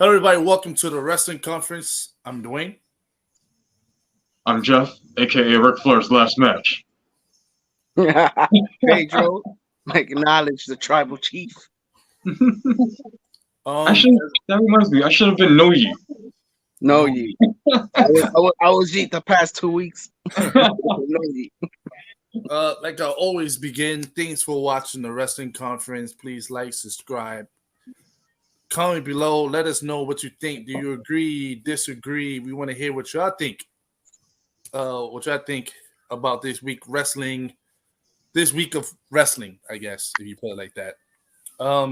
Hello, everybody. Welcome to the wrestling conference. I'm Dwayne. I'm Jeff, aka Ric Flair's last match. Pedro, acknowledge the tribal chief. That reminds me, I should have been No Ye. No, ye. I was yeet the past 2 weeks. No, ye. Like I always begin, thanks for watching the wrestling conference. Please like, subscribe, comment below. Let us know what you think. Do you agree, disagree? We want to hear what y'all think. What y'all think about this week wrestling? This week of wrestling, I guess, if you put it like that. I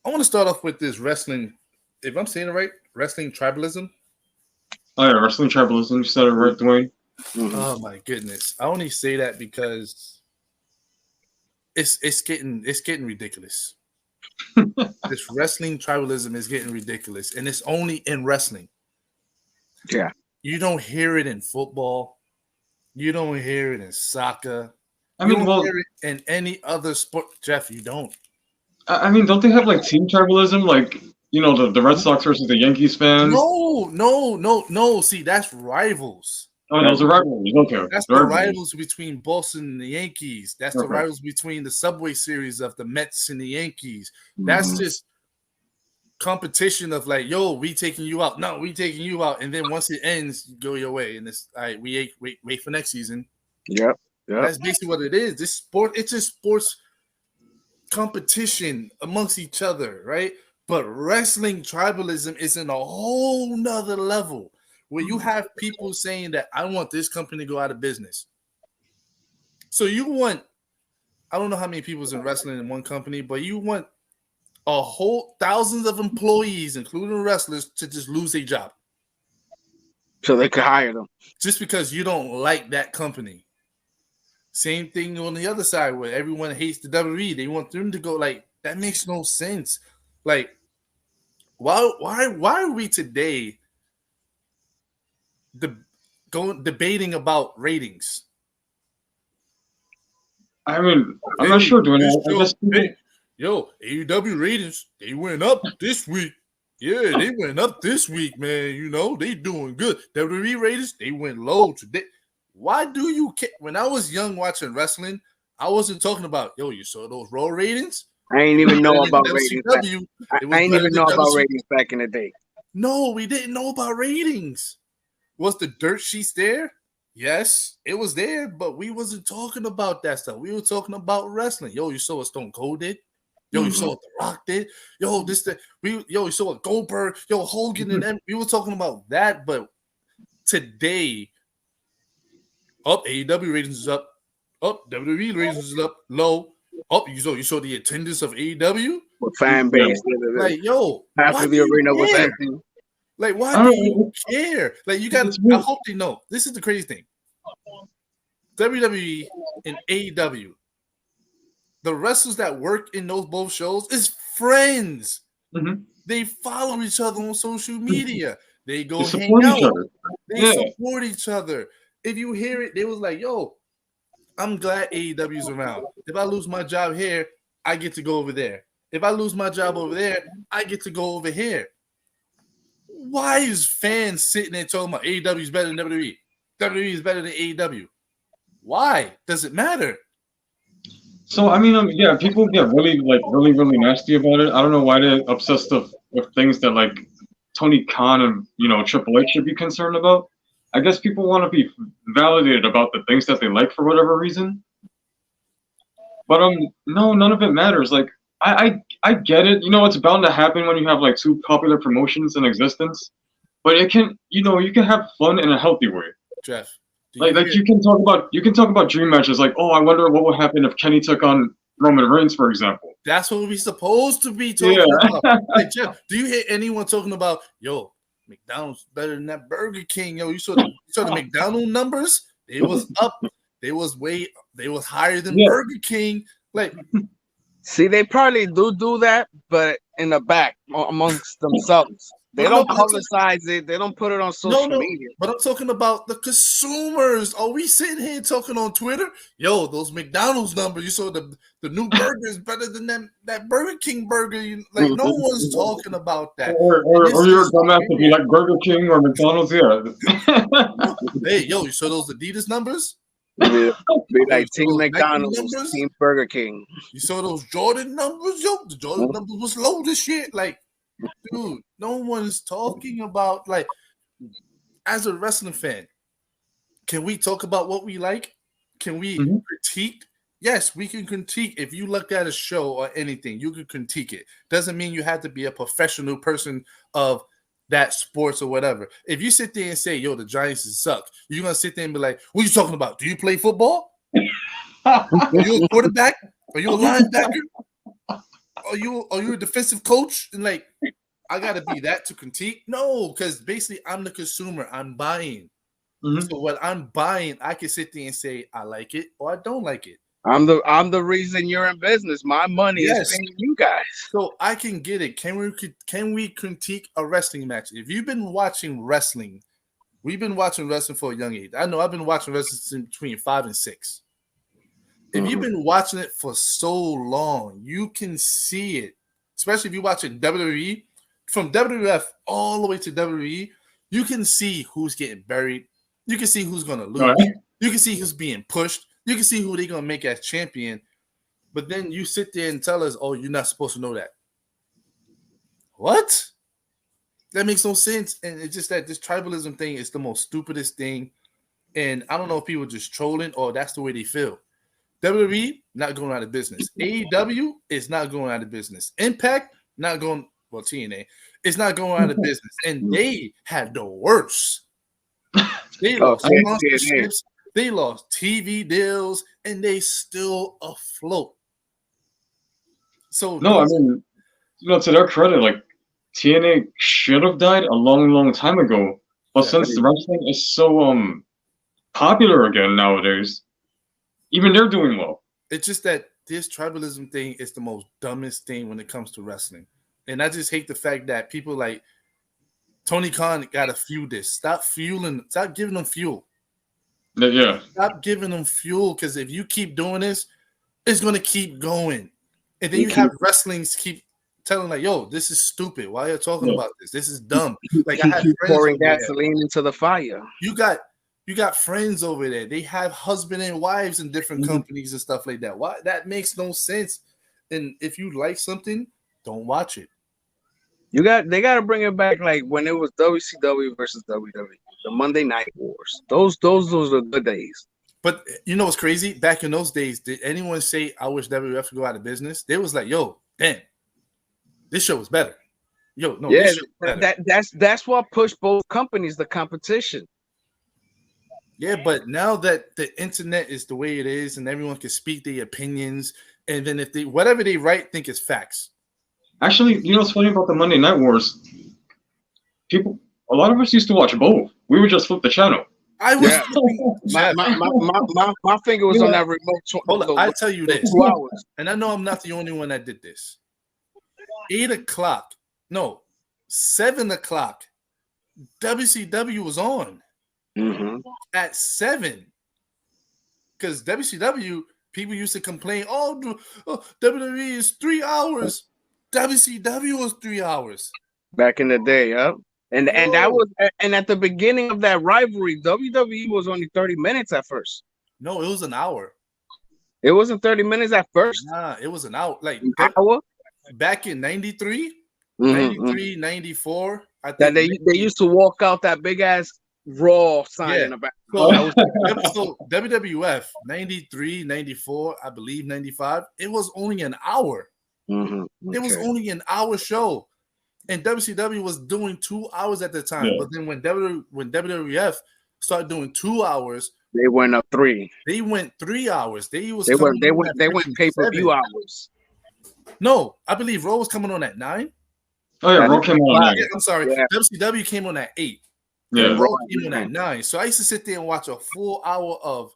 want to start off with this wrestling. If I'm saying it right, wrestling tribalism. Oh yeah, wrestling tribalism. You said it right, Dwayne. Mm-hmm. Oh my goodness! I only say that because it's getting ridiculous. This wrestling tribalism is getting ridiculous, and it's only in wrestling. Yeah, you don't hear it in football. You don't hear it in soccer. You don't hear it in any other sport, Jeff. You don't. I mean, don't they have like team tribalism, like the Red Sox versus the Yankees fans? No. See, that's rivals. Oh, those are rivalries. Okay, That's the rivals between Boston and the Yankees. That's the rivals between the Subway Series of the Mets and the Yankees. That's just competition of like, yo, we taking you out. No, we taking you out. And then once it ends, you go your way. And it's all right, wait for next season. Yep. That's basically what it is. This sport, it's just sports competition amongst each other, right? But wrestling tribalism is in a whole nother level where you have people saying that I want this company to go out of business. So you want, I don't know how many people's in wrestling in one company, but you want a whole thousands of employees, including wrestlers, to just lose their job. So they could hire them. Just because you don't like that company. Same thing on the other side where everyone hates the WWE. They want them to go like, that makes no sense. Like, why are we today debating about ratings? I mean, I'm not sure, Dwayne. AEW ratings, they went up this week. Yeah, they went up this week, man. They doing good. WWE ratings, they went low today. Why do you care? When I was young watching wrestling, I wasn't talking about, you saw those Raw ratings? I ain't even know about ratings. I ain't even know about ratings back in the day. No, we didn't know about ratings. Was the dirt sheets there? Yes, it was there, but we wasn't talking about that stuff. We were talking about wrestling. You saw what Stone Cold did. You saw what The Rock did. You saw what Goldberg, Hogan, and them. We were talking about that, but today, AEW ratings is up. WWE ratings is up. Low. You saw the attendance of AEW? With fan base. Like, half of the arena was empty. Like, why do you care? Like, you got I hope they know. This is the crazy thing. WWE and AEW, the wrestlers that work in those both shows is friends. They follow each other on social media. They go hang out. They support each other. If you hear it, they was like, I'm glad AEW's around. If I lose my job here, I get to go over there. If I lose my job over there, I get to go over here. Why is fans sitting there talking about AEW is better than WWE? WWE is better than AEW. Why? Does it matter? So I mean, people get really really nasty about it. I don't know why they're obsessed with things that like Tony Khan and Triple H should be concerned about. I guess people want to be validated about the things that they like for whatever reason. But no, none of it matters. Like I get it. It's bound to happen when you have like two popular promotions in existence. But you can have fun in a healthy way. Jeff, you can talk about dream matches. Like, I wonder what would happen if Kenny took on Roman Reigns, for example. That's what we're supposed to be talking about. Like, Jeff, do you hear anyone talking about McDonald's better than that Burger King? You saw the McDonald's numbers? They was up. They was higher than Burger King. Like, see, they probably do that, but in the back amongst themselves. They don't publicize it. They don't put it on social media. But I'm talking about the consumers. Are we sitting here talking on Twitter? Yo, those McDonald's numbers. You saw the new burger is better than that Burger King burger. Like no one's talking about that. Or you're dumbass to be like Burger King or McDonald's. Yeah. Hey, yo, you saw those Adidas numbers? Be like Team McDonald's, Team Burger King. You saw those Jordan numbers? Yo, the Jordan numbers was low this shit. Like, dude, no one's talking about, like, as a wrestling fan, can we talk about what we like? Can we critique? Yes, we can critique. If you look at a show or anything, you can critique it. Doesn't mean you have to be a professional person of that sports or whatever. If you sit there and say, yo, the Giants suck, you're going to sit there and be like, what are you talking about? Do you play football? Are you a quarterback? Are you a linebacker? Are you a defensive coach? And like, I gotta be that to critique? No, because basically I'm the consumer. I'm buying. So what I'm buying, I can sit there and say I like it or I don't like it. I'm the reason you're in business. My money is paying you guys. So I can get it. Can we critique a wrestling match? If you've been watching wrestling, we've been watching wrestling for a young age. I know I've been watching wrestling between 5 and 6. If you've been watching it for so long, you can see it. Especially if you're watching WWE, from WWF all the way to WWE, you can see who's getting buried. You can see who's going to lose. Right. You can see who's being pushed. You can see who they're going to make as champion. But then you sit there and tell us, oh, you're not supposed to know that. What? That makes no sense. And it's just that this tribalism thing is the most stupidest thing. And I don't know if people are just trolling or that's the way they feel. WWE, not going out of business. AEW is not going out of business. Impact, not going, well, TNA, it's not going out of business. And they had the worst. They lost sponsorships, they lost TV deals, and they still afloat. So no, I mean, to their credit, like TNA should have died a long, long time ago. But since the wrestling is so popular again nowadays, even they're doing well. It's just that this tribalism thing is the most dumbest thing when it comes to wrestling. And I just hate the fact that people like Tony Khan got to fuel this. Stop giving them fuel. Yeah. Stop giving them fuel, because if you keep doing this, it's going to keep going. And then you have wrestlings keep telling like, yo, this is stupid. Why are you talking about this? This is dumb. Like, I had friends pouring gasoline into the fire. You got friends over there. They have husband and wives in different companies and stuff like that. Why? That makes no sense. And if you like something, don't watch it. They got to bring it back like when it was WCW versus WWE, the Monday Night Wars. Those are the good days. But you know what's crazy? Back in those days, did anyone say I wish WWF would go out of business? They was like, yo, damn, this show was better. Yo, no, yeah, that's what pushed both companies, the competition. Yeah, but now that the internet is the way it is and everyone can speak their opinions, and then if they whatever they write think is facts. Actually, you know what's funny about the Monday Night Wars? A lot of us used to watch both. We would just flip the channel. I was my finger was on that remote. Hold on, I tell you this, 2 hours, and I know I'm not the only one that did this. 7 o'clock, WCW was on. At 7, because WCW people used to complain, WWE is 3 hours. WCW was 3 hours back in the day, and that was at the beginning of that rivalry. WWE was only 30 minutes at first. No, it was an hour. It wasn't 30 minutes at first. Nah, it was an hour. Like an hour back in 93, 93, 94. I think that they used to walk out that big ass Raw sign in the back. So WWF 93, 94, I believe 95. It was only an hour. It was only an hour show, and WCW was doing 2 hours at the time. But then when WWF started doing 2 hours, they went up 3. They went 3 hours. They went pay-per-view hours. No, I believe Raw was coming on at 9. Oh yeah, Raw came on at 9. I'm sorry, WCW came on at 8. Yeah, Raw came on at 9. So I used to sit there and watch a full hour of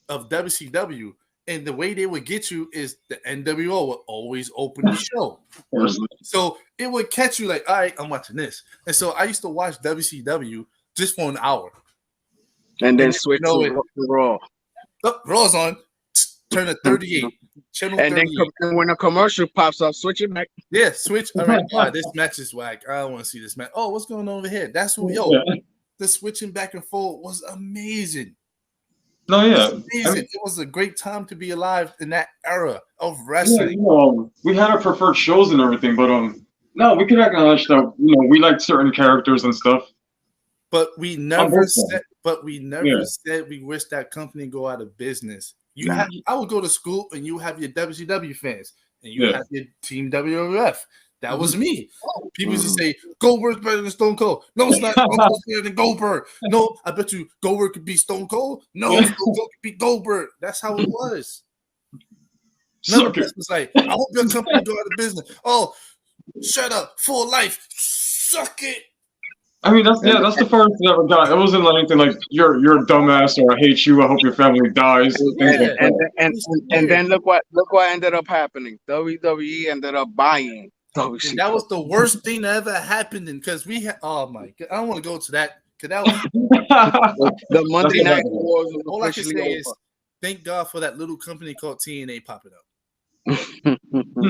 WCW, And the way they would get you is the NWO would always open the show. So it would catch you like, all right, I'm watching this. And so I used to watch WCW just for an hour. And then switch to Raw. Oh, Raw's on. Turn to 38. Channel and 38. then when a commercial pops up, switch it back. Yeah, switch. All right, this match is whack. I don't want to see this match. Oh, what's going on over here? That's what, the switching back and forth was amazing. No, yeah. It was a great time to be alive in that era of wrestling. Yeah, we had our preferred shows and everything, but no, we can acknowledge that we like certain characters and stuff. But we never said we wish that company go out of business. I would go to school and you have your WCW fans and you have your team WWF. That was me. People used to say Goldberg's better than Stone Cold. No, it's not. Stone Cold's better than Goldberg. No, I bet you Goldberg could beat Stone Cold. No, Stone Cold could beat Goldberg. That's how it was. None of us was like, I hope your company go out of business. Oh, shut up. For life. Suck it. I mean, that's the first I ever got. It wasn't like anything like you're a dumbass or I hate you. I hope your family dies. And then look what ended up happening. WWE ended up buying. That was the worst thing that ever happened, because we had. Oh my god, I don't want to go to that. Cause that was the Monday Night Wars. All I can say is, thank God for that little company called TNA popping up.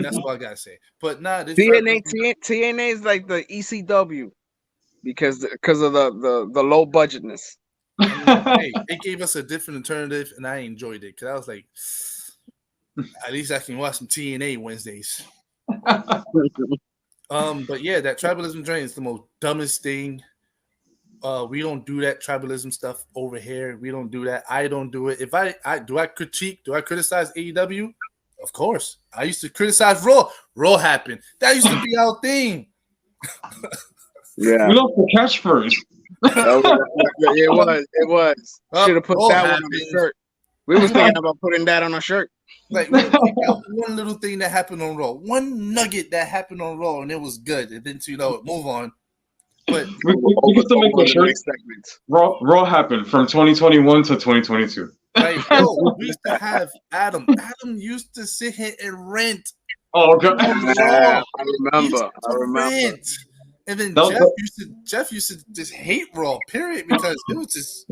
That's what I gotta say. But TNA is like the ECW because of the low budgetness. Hey, it gave us a different alternative, and I enjoyed it because I was like, at least I can watch some TNA Wednesdays. But yeah, that tribalism drain is the most dumbest thing. We don't do that tribalism stuff over here. We don't do that. I don't do it. If I criticize AEW? Of course. I used to criticize Raw. Raw happened. That used to be our thing. Yeah. We lost the catchphrase. It was. Should have put that one on the shirt. We was thinking about putting that on a shirt. Like one little thing that happened on Raw, one nugget that happened on Raw, and it was good. And then move on. But we get to make the shirt. Raw happened from 2021 to 2022. Like, we used to have Adam. Adam used to sit here and rant. Oh god, I remember. Rant. And then Jeff used to just hate Raw. Period, because it was just.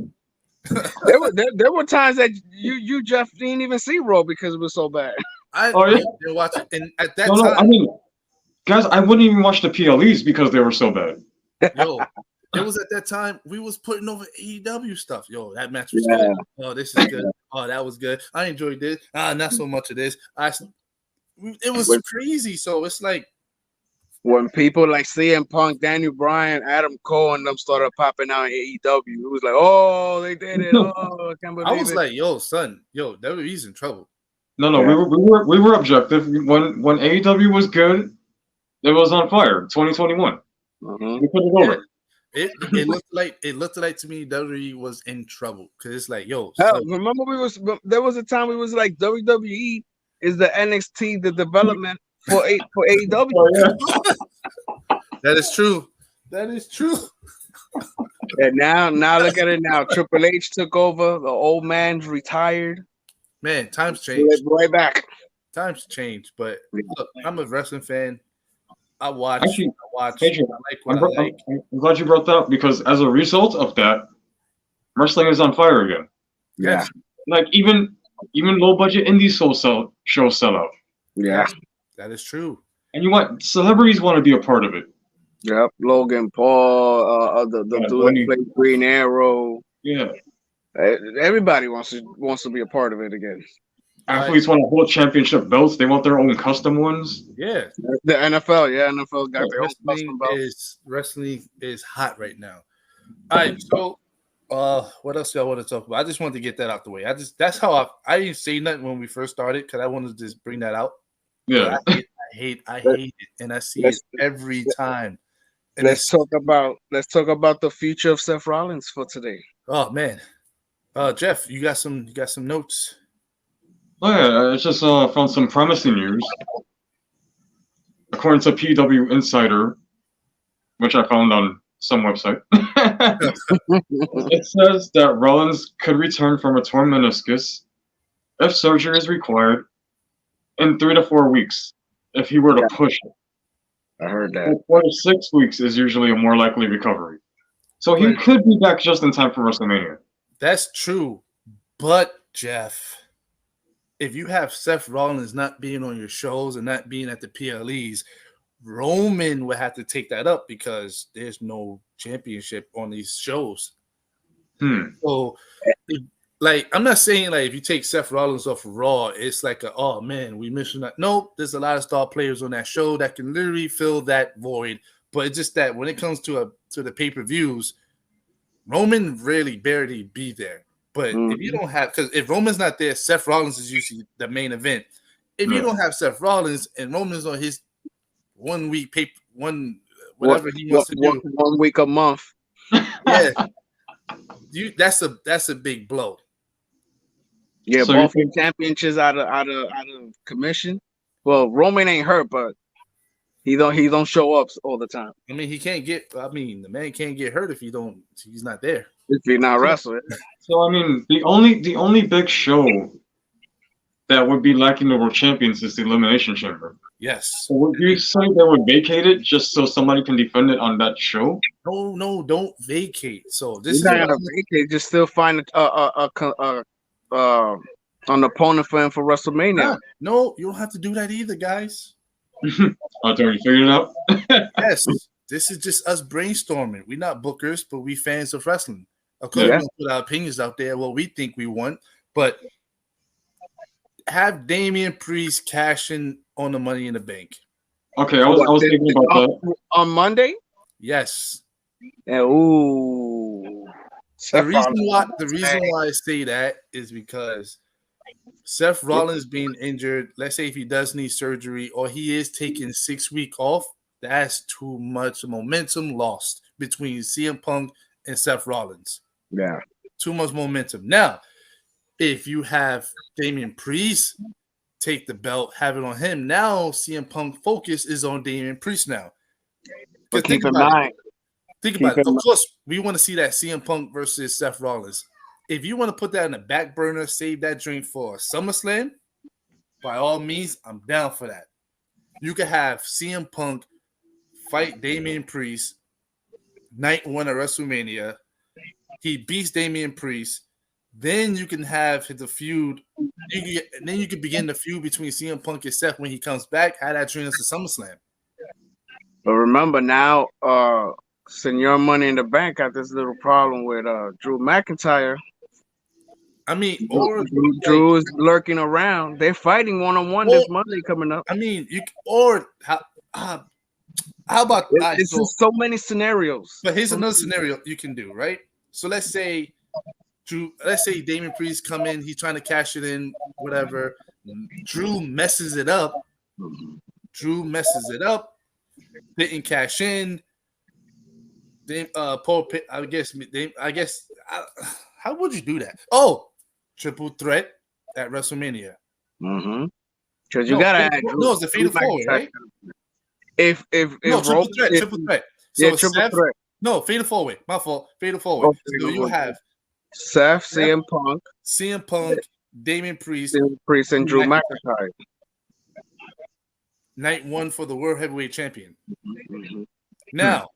there were times that you Jeff didn't even see Raw because it was so bad. I didn't watch it, and at that time, I mean, guys, I wouldn't even watch the PLEs because they were so bad. Yo, it was at that time we was putting over AEW stuff. Yo, that match was good. Oh, this is good. Oh, that was good. I enjoyed this. Not so much of this. It was crazy. So it's like when people like CM Punk, Daniel Bryan, Adam Cole, and them started popping out in AEW, it was like, oh, they did it. Oh, I can't believe it. I was like, yo, son, WWE's in trouble. No, we were objective. When AEW was good, it was on fire. 2021. We put it over. It looked like to me WWE was in trouble because it's like, yo. Remember there was a time we was like WWE is the NXT, the development for AEW. Oh, yeah. That is true. That is true. And now look at it now. Triple H took over. The old man's retired. Man, times changed. Right back. Times changed, but look, I'm a wrestling fan. I watch. Adrian, I like what I like. I'm glad you brought that up because as a result of that, wrestling is on fire again. Yeah. Like even low budget indie shows sell out. Yeah. That is true. And celebrities want to be a part of it. Yep. Logan Paul, the dude that played Green Arrow. Yeah. Everybody wants to be a part of it again. Athletes want to hold championship belts. They want their own custom ones. Yeah. The NFL, NFL got their own custom belts. Wrestling is hot right now. All right, so what else do I want to talk about? I just wanted to get that out the way. That's how I didn't say nothing when we first started because I wanted to just bring that out. Yeah. I hate it, and I see it every time. And let's talk about the future of Seth Rollins for today. Oh man. Jeff, you got some notes? Oh yeah, it's just from some promising news. According to PW Insider, which I found on some website, it says that Rollins could return from a torn meniscus if surgery is required, in 3 to 4 weeks, if he were to push it. I heard that. 4 to 6 weeks is usually a more likely recovery. So he could be back just in time for WrestleMania. That's true. But, Jeff, if you have Seth Rollins not being on your shows and not being at the PLEs, Roman would have to take that up because there's no championship on these shows. So, I'm not saying like if you take Seth Rollins off of Raw, it's like oh man, we missing that. Nope, there's a lot of star players on that show that can literally fill that void. But it's just that when it comes to the pay-per-views, Roman really barely be there. But if you don't have, because if Roman's not there, Seth Rollins is usually the main event. If you don't have Seth Rollins and Roman's on his 1 week whatever he wants to do, 1 week a month, yeah, that's a big blow. Yeah, so both championships out of commission. Well, Roman ain't hurt, but he don't show up all the time. I mean, the man can't get hurt if he's not there. If he's not wrestling. So I mean, the only big show that would be lacking the world champions is the Elimination Chamber. Yes. So would you say they would vacate it just so somebody can defend it on that show? No, don't vacate. So this is not gonna vacate. Just still find an opponent for him for WrestleMania. No, you don't have to do that either, guys. I've already figured it out. Yes, this is just us brainstorming. We're not bookers, but we fans of wrestling. Of course, we don't put our opinions out there, what we think we want, but have Damian Priest cash in on the Money in the Bank. Okay, I was thinking about that. On Monday? Yes. Yeah, ooh. The reason why I say that is because Seth Rollins being injured, let's say if he does need surgery or he is taking 6 weeks off, that's too much momentum lost between CM Punk and Seth Rollins. Yeah. Too much momentum. Now, if you have Damian Priest take the belt, have it on him, now CM Punk focus is on Damian Priest now. But keep in mind. Think about it. Of course, we want to see that CM Punk versus Seth Rollins. If you want to put that in the back burner, save that drink for SummerSlam, by all means, I'm down for that. You could have CM Punk fight Damian Priest night 1 at WrestleMania. He beats Damian Priest. Then you can have the feud. Then you can begin the feud between CM Punk and Seth when he comes back. Have that dream to SummerSlam. But remember now, Senor Money in the Bank got this little problem with Drew McIntyre. I mean, Drew is lurking around. They're fighting one-on-one this Monday coming up. I mean, how about this is so many scenarios. But here's another scenario you can do, right? So let's say Damian Priest come in, he's trying to cash it in, whatever. Drew messes it up. Didn't cash in. Then Paul Pitt, I guess how would you do that? Oh, triple threat at WrestleMania. Because you gotta add Drew. No, it's a fatal four-way, right? If triple threat. So triple threat. No, fatal four-way. My fault. Fatal four-way. So you have Seth, CM Punk, Damian Priest, and Drew McIntyre. Night 1 for the World Heavyweight Champion. Now,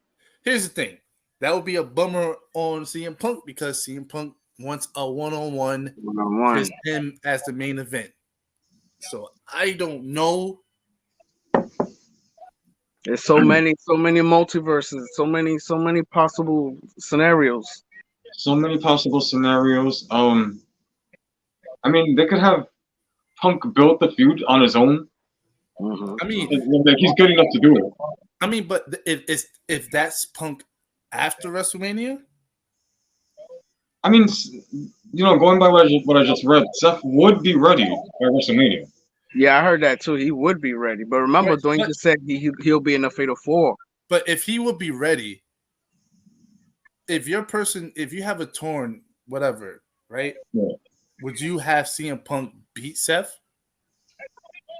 here's the thing. That would be a bummer on CM Punk because CM Punk wants a one-on-one with him as the main event. So I don't know. There's so many multiverses, so many possible scenarios. So many possible scenarios. I mean, they could have Punk build the feud on his own. I mean, like he's good enough to do it. I mean, but if that's Punk after WrestleMania, I mean, going by what I just read, Seth would be ready by WrestleMania. Yeah, I heard that too. He would be ready, but remember, Dwayne just said he'll be in the Fatal 4. But if he would be ready, if you have a torn whatever, right? Yeah. Would you have CM Punk beat Seth?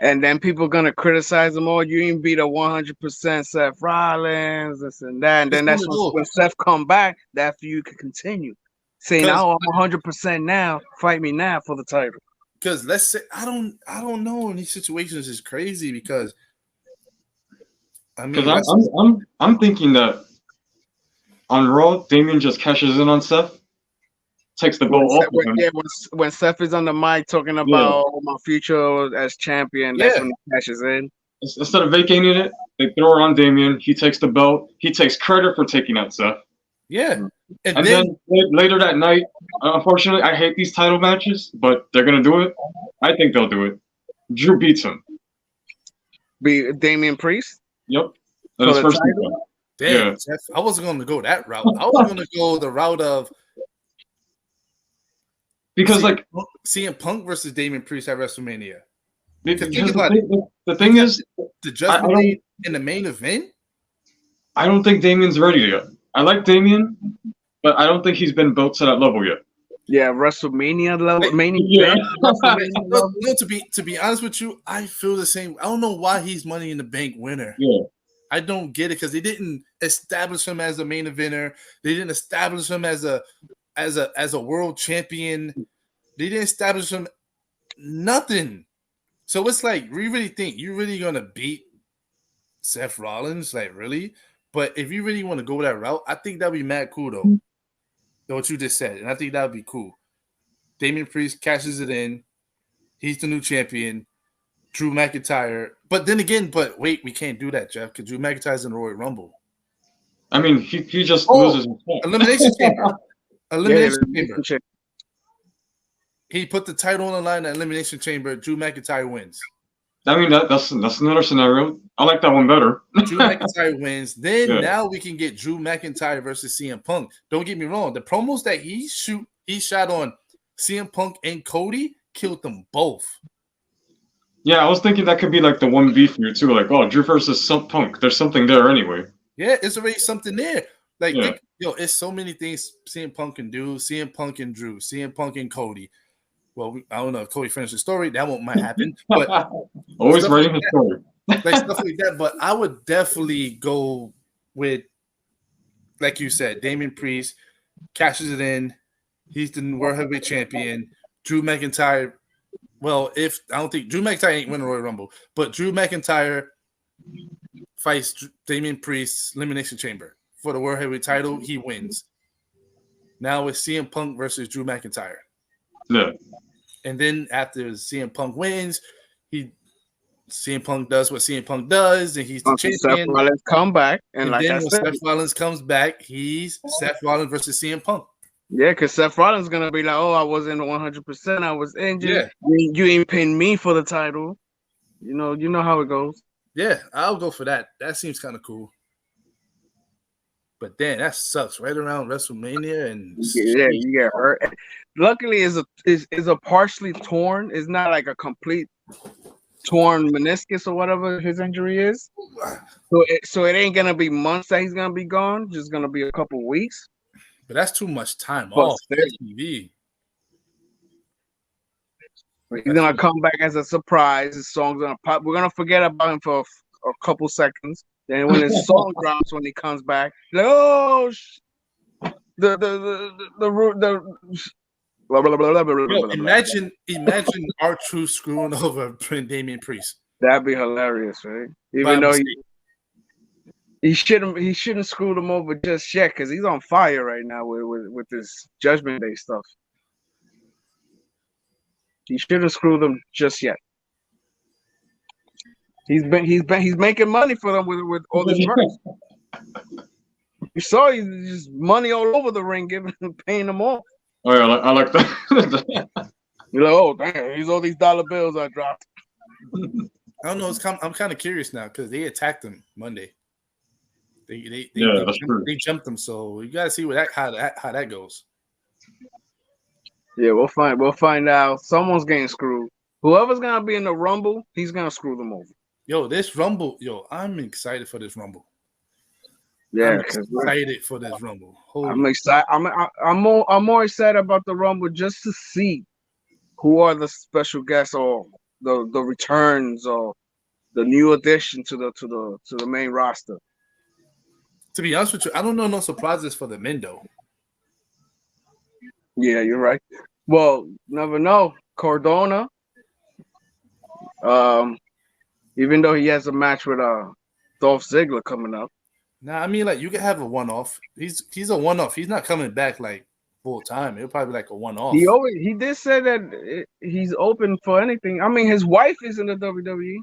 And then people are gonna criticize him. Oh, you ain't beat a 100% Seth Rollins, this and that. And then that's when Seth come back. That feud can continue, saying, "Oh, I'm 100% now. Fight me now for the title." because let's say I don't know in these situations is crazy because I mean I'm thinking that on Raw, Damian just cashes in on Seth, takes the belt off of him. Yeah, when Seth is on the mic talking about my future as champion, that's when he cashes in. Instead of vacating it, they throw it on Damian. He takes the belt. He takes credit for taking out Seth. Yeah. And then later that night, unfortunately, I hate these title matches, but they're going to do it. I think they'll do it. Drew beats him. Be Damian Priest? Yep. That is first title? Damn, Jeff, I wasn't going to go that route. I was going to go the route of because CM Punk versus Damian Priest at WrestleMania. Because the thing is, the Judgment in the main event. I don't think Damian's ready yet. I like Damian, but I don't think he's been built to that level yet. Yeah, WrestleMania level, No, to be honest with you, I feel the same. I don't know why he's Money in the Bank winner. Yeah. I don't get it because they didn't establish him as a main eventer. They didn't establish him as a world champion. They didn't establish him nothing. So it's like, we really think you're really gonna beat Seth Rollins? Like, really? But if you really want to go that route, I think that'd be mad cool though. What you just said, and I think that'd be cool. Damian Priest cashes it in. He's the new champion. Drew McIntyre. But then again, wait, we can't do that, Jeff, because Drew McIntyre's in the Royal Rumble. I mean, he just loses. Elimination Chamber. Elimination Chamber. He put the title on the line at Elimination Chamber. Drew McIntyre wins. I mean, that's another scenario. I like that one better. Drew McIntyre wins. Then now we can get Drew McIntyre versus CM Punk. Don't get me wrong. The promos that he shot on CM Punk and Cody killed them both. Yeah, I was thinking that could be like the one beef here too. Like, oh, Drew versus Punk. There's something there anyway. Yeah, it's already something there. Like, it's so many things CM Punk can do. CM Punk and Drew. CM Punk and Cody. Well, I don't know if Cody finished the story. That might happen. But always writing the story. Like stuff like that. But I would definitely go with, like you said, Damian Priest cashes it in. He's the World Heavyweight Champion. Drew McIntyre. Well, I don't think Drew McIntyre ain't winning Royal Rumble, but Drew McIntyre fights Damian Priest Elimination Chamber for the World Heavyweight title. He wins. Now it's CM Punk versus Drew McIntyre. Yeah. And then after CM Punk wins, CM Punk does what CM Punk does, and he's the champion. Seth Rollins come back, and like then when Seth Rollins comes back, he's Seth Rollins versus CM Punk. Yeah, because Seth Rollins is gonna be like, "Oh, I wasn't 100%. I was injured. Yeah. You ain't pinned me for the title. You know how it goes." Yeah, I'll go for that. That seems kind of cool. But damn, that sucks. Right around WrestleMania, and you get hurt. Luckily, is a partially torn. It's not like a complete torn meniscus or whatever his injury is. So it ain't gonna be months that he's gonna be gone. Just gonna be a couple weeks. But that's too much time off TV. He's gonna come back as a surprise. His song's gonna pop. We're gonna forget about him for a couple seconds. Then when his song drops, when he comes back, like, oh, the blah, blah, blah, blah, blah, imagine R-Truth screwing over Damian Priest. That'd be hilarious, right? Even though he shouldn't screw him over just yet, because he's on fire right now with this Judgment Day stuff. He shouldn't screw them just yet. He's making money for them with all this merch. You saw he's just money all over the ring, paying them off. Oh yeah, I like that. You're like, oh damn, here's all these dollar bills I dropped. I don't know. I'm kind of curious now because they attacked him Monday. They jumped them, so you gotta see how that goes. Yeah, we'll find out. Someone's getting screwed. Whoever's gonna be in the Rumble, he's gonna screw them over. This Rumble, I'm excited for this Rumble. Yeah, I'm excited for this Rumble. I'm excited. I'm more excited about the Rumble just to see who are the special guests or the returns or the new addition to the main roster. To be honest with you, I don't know no surprises for the men though. Yeah, you're right. Well, never know. Cardona. Even though he has a match with Dolph Ziggler coming up. Nah, I mean, like, you can have a one-off. He's a one-off. He's not coming back like full time. It'll probably be like a one-off. He did say that he's open for anything. I mean, his wife is in the WWE.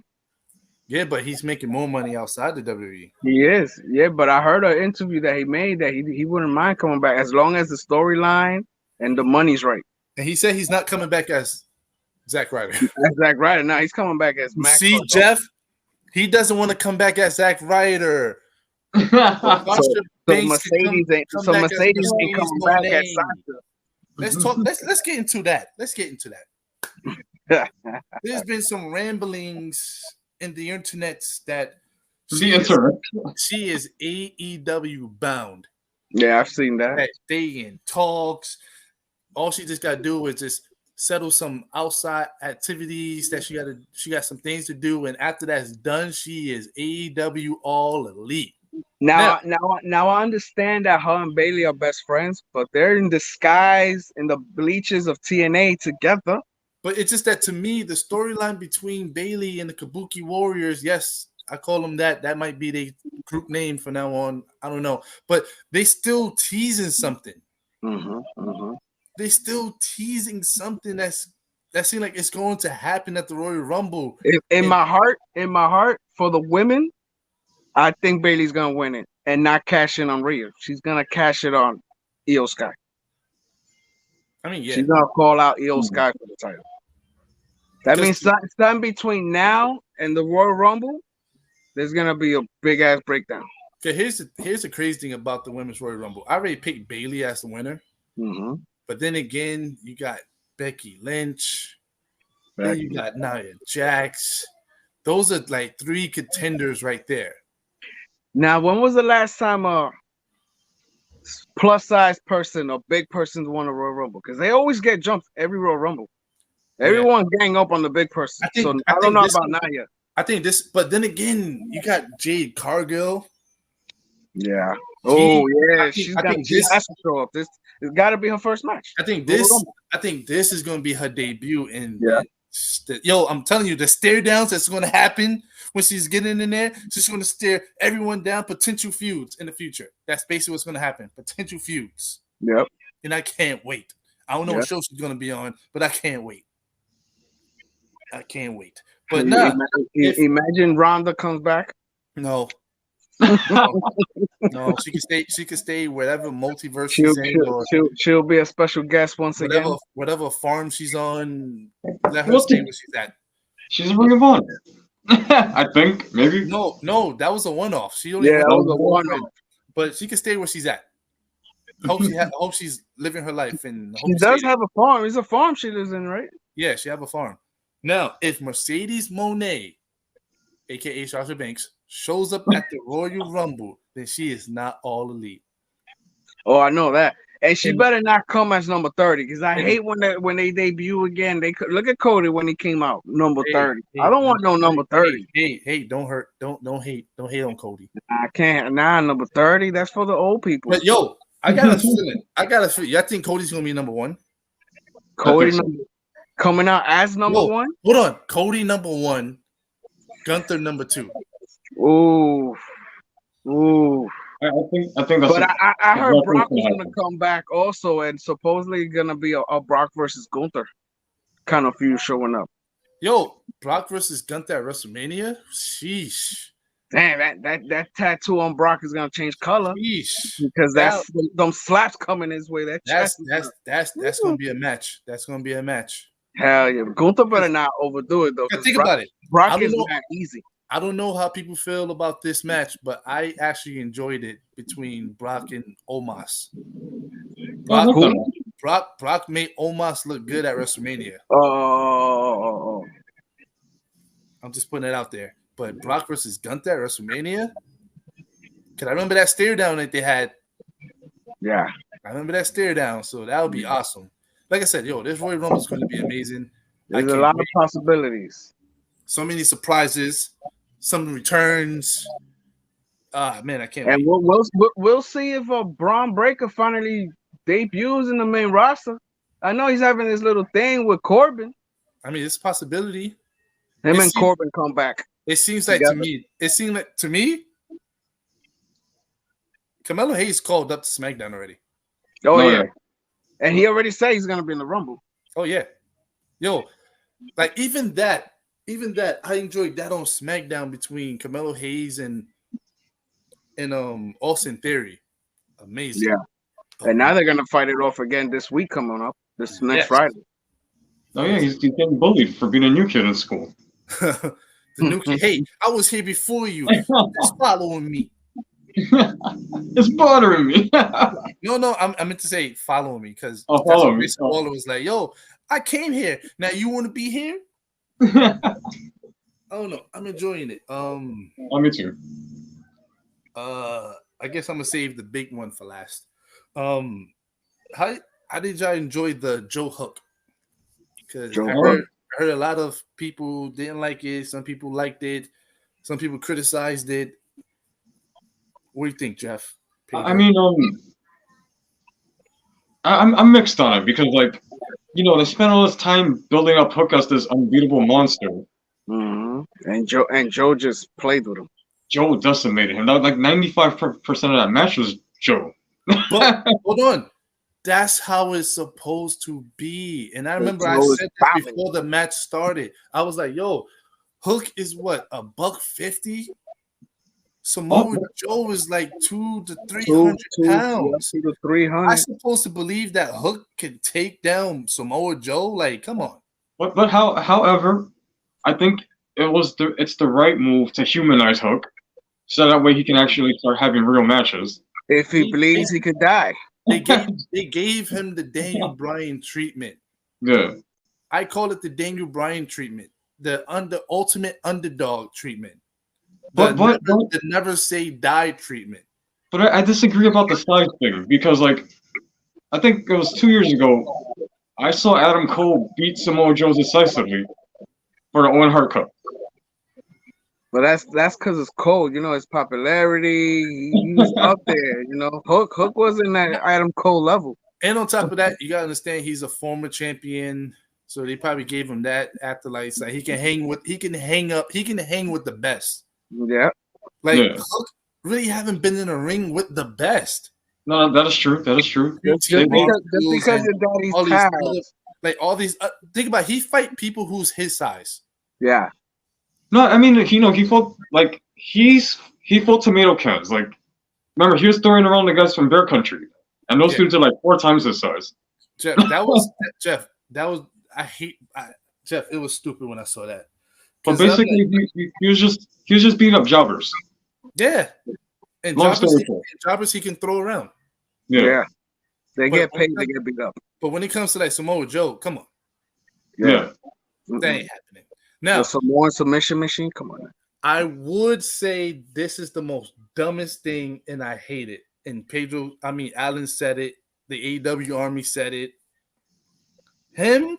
Yeah, but he's making more money outside the WWE. He is. Yeah, but I heard an interview that he made that he wouldn't mind coming back as long as the storyline and the money's right. And he said he's not coming back as Zack Ryder. As Zack Ryder. Now he's coming back as Matt See, Cardona. Jeff, he doesn't want to come back as Zack Ryder. So Mercedes ain't coming back as Sasha. Let's talk. Let's get into that. There's been some ramblings in the internet that she is AEW bound. Yeah, I've seen that. They in talks. All she just got to do is just settle some outside activities that she got some things to do, and after that's done, she is AEW All Elite. Now I understand that her and Bayley are best friends, but they're in disguise in the bleachers of TNA together. But it's just that, to me, the storyline between Bayley and the Kabuki Warriors, yes, I call them that. That might be the group name from now on. I don't know. But they still teasing something. They still teasing something that seems like it's going to happen at the Royal Rumble. In my heart, for the women, I think Bayley's gonna win it and not cash in on Rhea. She's gonna cash it on Io Sky. I mean, yeah, she's gonna call out Io Sky for the title. That means something between now and the Royal Rumble, there's gonna be a big ass breakdown. Okay, here's the crazy thing about the Women's Royal Rumble. I already picked Bayley as the winner, but then again, you got Becky Lynch, then you got Nia Jax. Those are like three contenders right there. Now, when was the last time a plus size person or big person won a Royal Rumble? Because they always get jumped every Royal Rumble. Everyone gang up on the big person. I don't know about Nia. I think this, but then again, you got Jade Cargill. Yeah. She's got to show up. It's got to be her first match. I think this is going to be her debut. Yo, I'm telling you, the stare downs that's going to happen when she's getting in there, she's going to stare everyone down. Potential feuds in the future. That's basically what's going to happen. Potential feuds. Yep. And I can't wait. I don't know what show she's going to be on, but I can't wait. But imagine Ronda comes back. No. No, she can stay. She can stay wherever multiverse she's in. She'll be a special guest once again. Whatever farm she's on, let her stay where she's at. She's a Ring of Honor. I think maybe. No, that was a one-off. She only that was a one-off. But she can stay where she's at. Hope she's living her life, and she does have a farm. It's a farm she lives in, right? Yeah, she have a farm. Now, if Mercedes Moné, aka Sasha Banks, shows up at the Royal Rumble, then she is not All Elite. Oh, I know that. And she better not come as number 30, because I hate when they debut again. They look at Cody when he came out, number 30. I don't want no number 30. Hey, don't hurt. Don't hate on Cody. I can't. Number 30. That's for the old people. But yo, I got a feeling. I think Cody's gonna be number one. Cody coming out as number one. Hold on, Cody number one, Gunther number 2. Ooh. I think that's. But I heard Brock was gonna come back also, and supposedly gonna be a Brock versus Gunther kind of feud showing up. Yo, Brock versus Gunther at WrestleMania. Sheesh. Damn, that tattoo on Brock is gonna change color. Sheesh. Because that's them slaps coming his way. That's gonna be a match. That's gonna be a match. Hell yeah, Gunther better not overdo it though. Think about it. Brock is not easy. I don't know how people feel about this match, but I actually enjoyed it between Brock and Omos. Brock made Omos look good at WrestleMania. Oh. I'm just putting it out there. But Brock versus Gunther at WrestleMania? Because I remember that stare down that they had. Yeah. I remember that stare down, so that would be awesome. Like I said, this Royal Rumble is going to be amazing. There's a lot of possibilities. So many surprises, some returns. Man, I can't wait. We'll see if Braun Breaker finally debuts in the main roster. I know he's having this little thing with Corbin. I mean, it's a possibility. Him and Corbin come back. It seems like together. To me, Carmelo Hayes called up to SmackDown already. Oh yeah. And he already said he's gonna be in the Rumble. Oh yeah. Yo, like even that, I enjoyed that on SmackDown between Carmelo Hayes and Austin Theory. Amazing. Yeah. And now they're gonna fight it off again this week coming up. This next Friday. Oh yeah, he's getting bullied for being a new kid in school. The new kid. Hey, I was here before you. Just following me. It's bothering me. No, I meant to say following me because Grayson Waller was like, "Yo, I came here. Now you want to be here?" Oh no, I'm enjoying it. Me too. I guess I'm gonna save the big one for last. How did y'all enjoy the Joe Hook? Because I heard a lot of people didn't like it. Some people liked it. Some people criticized it. What do you think, Jeff? Pedro? I mean, I'm mixed on it because, like, you know, they spent all this time building up Hook as this unbeatable monster. Mm-hmm. And Joe just played with him. Joe decimated him. Like 95% of that match was Joe. But hold on. That's how it's supposed to be. And I remember I said that before the match started. I was like, yo, Hook is what, $150? Samoa Joe is like 200 to 300 pounds. 2 to 300. I'm supposed to believe that Hook can take down Samoa Joe? Like, come on. But however, I think it's the right move to humanize Hook, so that way he can actually start having real matches. If he believes he could die. They gave him the Daniel Bryan treatment. Yeah. I call it the Daniel Bryan treatment. The ultimate underdog treatment. The never say die treatment. But I disagree about the size thing because, like, I think it was 2 years ago, I saw Adam Cole beat Samoa Joe decisively for the Owen Hart Cup. But that's because it's Cole, you know, his popularity. He's up there, you know. Hook wasn't at Adam Cole level. And on top of that, you gotta understand he's a former champion, so they probably gave him that afterlife. Like he can hang with the best. Yeah. Hook really haven't been in a ring with the best. No, that is true. That is true. Just because your daddy's past. Like all these, think about it, he fight people who's his size. Yeah. No, I mean, he fought he fought tomato cans. Like, remember, he was throwing around the guys from Bear Country, and those dudes are like 4 times his size. Jeff, Jeff. It was stupid when I saw that. But basically, he was just beating up jobbers. Yeah, and jobbers he can throw around. Yeah. They get paid, they get beat up. But when it comes to like Samoa Joe, come on. Yeah. That ain't happening. Now, the Samoan submission machine, come on. I would say this is the most dumbest thing, and I hate it. And Alan said it. The AEW Army said it. Him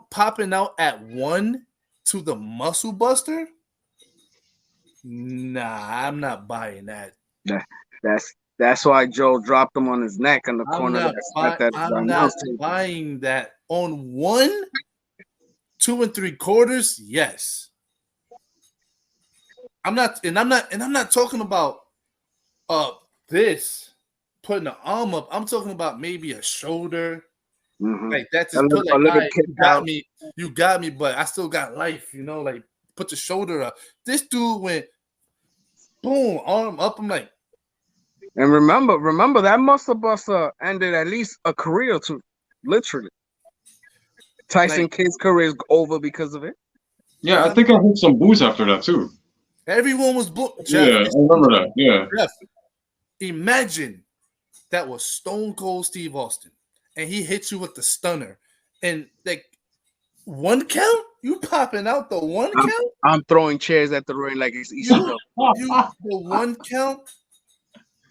popping out at 1 to the Muscle Buster? Nah, I'm not buying that. That's why Joe dropped him on his neck in the corner. I'm not buying that. On 1, 2 3/4, yes. I'm not talking about this putting the arm up. I'm talking about maybe a shoulder. Mm-hmm. Like that's just put like, you got me, but I still got life, you know, like put the shoulder up. This dude went boom, arm up. I'm like, and remember that Muscle Buster ended at least a career or two, literally. Tyson Kidd's career is over because of it. Yeah, I think I heard some boos after that too. Everyone was booked. Yeah, I remember that. Yeah. Jeff, imagine that was Stone Cold Steve Austin, and he hits you with the stunner, and like 1 count, you popping out the 1 count. I'm throwing chairs at the ring like it's Easter. The 1 count.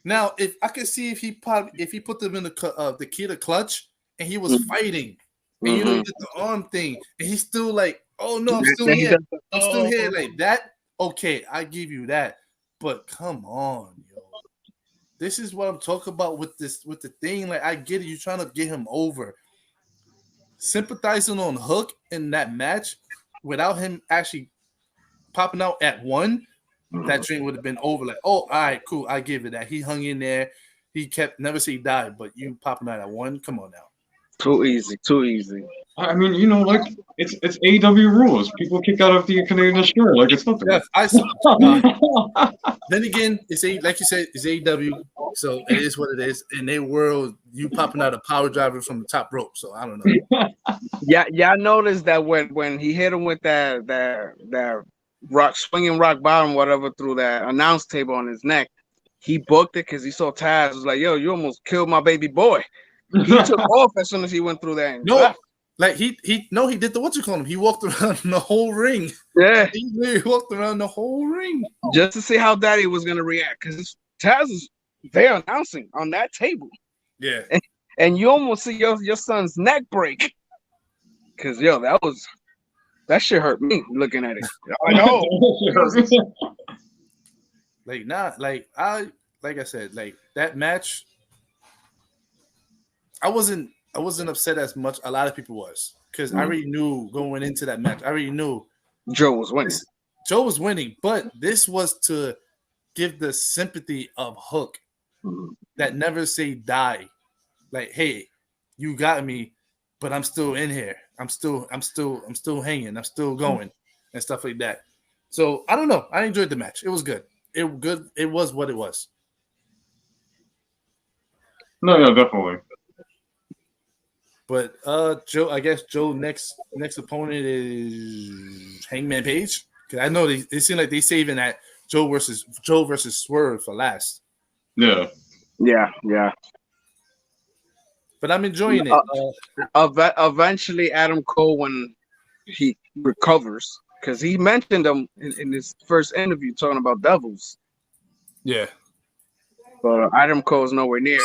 Now, if I could see if he put them in the key to clutch, and he was fighting. And you know, he did the arm thing, and he's still like, "Oh no, I'm still here. I'm still here." Like that. Okay, I give you that. But come on, yo. This is what I'm talking about with the thing. Like, I get it. You're trying to get him over. sympathizing on Hook in that match without him actually popping out at 1, that dream would have been over. Like, oh, all right, cool. I give it that. He hung in there. He kept never say he died, but you popping out at 1. Come on now. Too easy. Too easy. I mean, you know, like it's AEW rules. People kick out of the Canadian Destroyer. Like it's nothing. Yes, then again, it's like you said, it's AEW, so it is what it is. In their world, you popping out a power driver from the top rope. So I don't know. Yeah, y'all noticed that when he hit him with that swinging rock bottom, whatever, through that announce table on his neck, he booked it because he saw Taz was like, "Yo, you almost killed my baby boy." He took off as soon as he went through that. No, like he did the what you call him? He walked around the whole ring. Yeah, he literally walked around the whole ring just to see how Daddy was gonna react because Taz is there announcing on that table. Yeah, and you almost see your son's neck break because that shit hurt me looking at it. I know. Like I said, like that match. I wasn't upset as much. A lot of people was because I already knew going into that match. I already knew Joe was winning. Joe was winning, but this was to give the sympathy of Hook that never say die. Like, hey, you got me, but I'm still in here. I'm still hanging. I'm still going and stuff like that. So I don't know. I enjoyed the match. It was good. It was what it was. No, yeah, definitely. But Joe, I guess Joe next opponent is Hangman Page. Because I know they seem like they saving that Joe versus Swerve for last. Yeah. But I'm enjoying it. Eventually, Adam Cole, when he recovers, because he mentioned them in his first interview talking about Devils. Yeah. But Adam Cole's nowhere near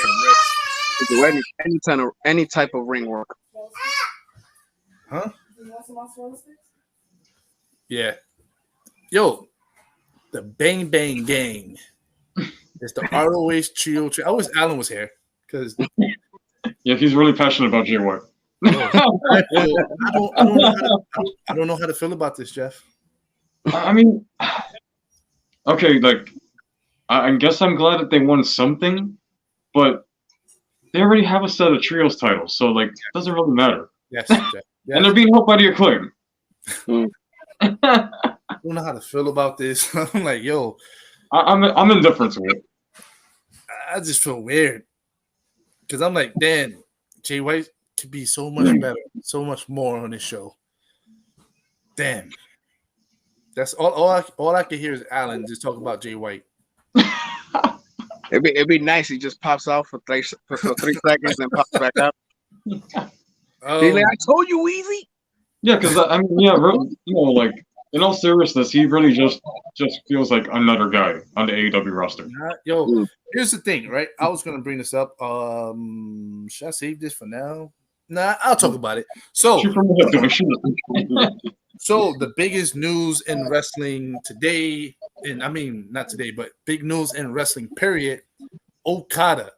to do any type of ring work. Huh? Yeah. Yo, the Bang Bang Gang. It's the ROH Trio. I wish Alan was here because yeah, he's really passionate about Jay White. I don't know how to feel about this, Jeff. I mean, okay, like I guess I'm glad that they won something, but they already have a set of trios titles, so like it doesn't really matter. Yes, Jeff. Yes. And they're being helped by the Acclaim. I don't know how to feel about this. I'm like, yo, I'm indifferent to it. I just feel weird because I'm like, damn, Jay White could be so much better, so much more on this show. Damn, that's all I can hear is Alan just talk about Jay White. It'd be nice. He just pops out for 3 seconds and pops back up. He's like, I told you, Easy. Yeah, because I mean, yeah, you know, like in all seriousness, he really just feels like another guy on the AEW roster. Yo, here's the thing, right? I was gonna bring this up. Should I save this for now? Nah, I'll talk about it. So, so the biggest news in wrestling today, and I mean not today, but big news in wrestling, period. Okada.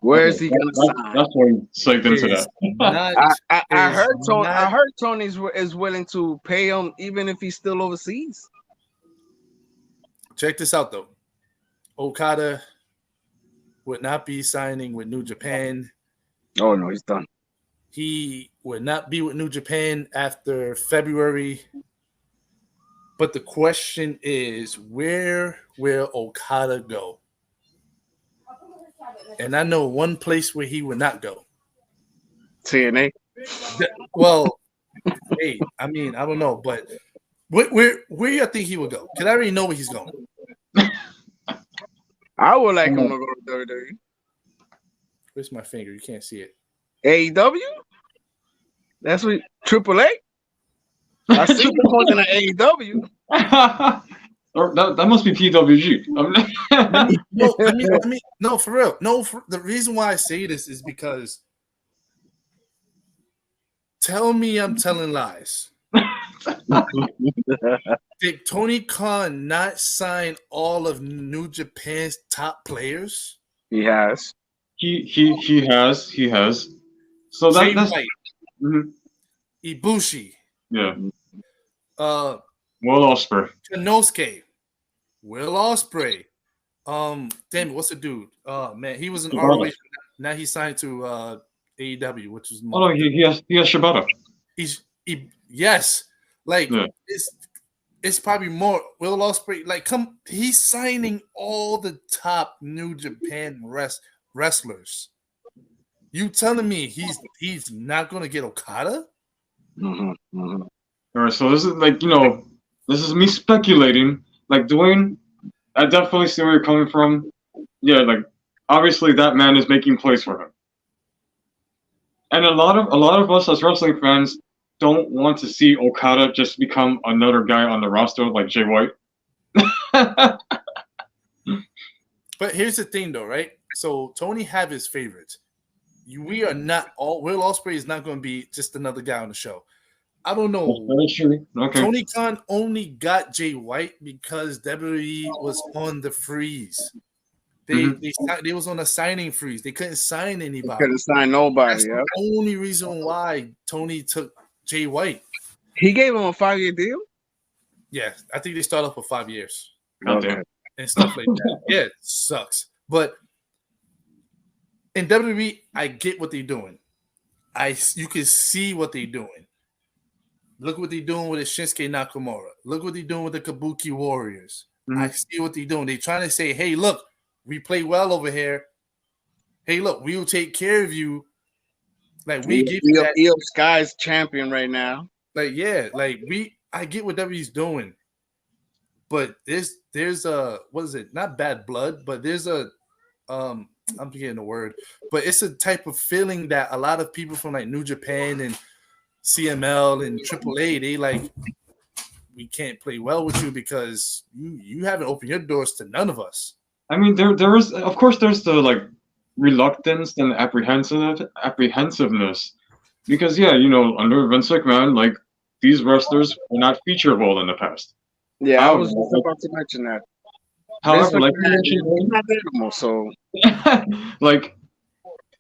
Where is he gonna sign? That's why he psyched into that. I heard Tony is willing to pay him even if he's still overseas. Check this out though. Okada would not be signing with New Japan. Oh no, he's done. He would not be with New Japan after February. But the question is, where will Okada go? And I know one place where he would not go. TNA. Well, hey, I mean, I don't know, but where do you think he would go? Because I already know where he's going. I would like him to go to WWE. Where's my finger? You can't see it. AEW? That's what AAA? I see him going to AEW. Or that must be PWG. No, for real. No, the reason why I say this is because tell me I'm telling lies. Did Tony Khan not sign all of New Japan's top players? He has. He has. So Jay that's White, Ibushi, yeah. Will Ospreay, Inosuke, Will Ospreay. Damn it, what's the dude? Oh man, he was in ROH. Now he's signed to AEW, which is he has Shibata. Yes, like it's probably more Will Ospreay. Like, he's signing all the top New Japan wrestlers. You telling me he's not gonna get Okada? All right, so this is like, this is me speculating. Like, Dwayne, I definitely see where you're coming from. Yeah, like, obviously that man is making plays for him, and a lot of us as wrestling fans don't want to see Okada just become another guy on the roster like Jay White. But here's the thing, though, right? So Tony have his favorites. We are not all. Will Ospreay is not going to be just another guy on the show. I don't know. Okay. Tony Khan only got Jay White because WWE was on the freeze. They was on a signing freeze. They couldn't sign anybody. Couldn't sign nobody. That's the only reason why Tony took Jay White. He gave him a 5-year deal. Yeah, I think they start off with 5 years. Okay. And stuff like that. Yeah, it sucks. But in WWE, I get what they're doing. You can see what they're doing. Look what they're doing with the Shinsuke Nakamura. Look what they're doing with the Kabuki Warriors. I see what they're doing. They're trying to say, hey, look, we play well over here. Hey, look, we will take care of you. Like, we give you that. Io Sky's champion right now. Like, yeah, like I get what WWE's doing. But there's a, what is it? Not bad blood, but there's a I'm forgetting the word, but it's a type of feeling that a lot of people from like New Japan and CML and AAA, they like, we can't play well with you because you haven't opened your doors to none of us. I mean, there is, of course, there's the like reluctance and apprehensiveness, because under Vince McMahon, like, these wrestlers were not featured well in the past. Yeah, I was just about to mention that. However, like he's not there anymore, so like,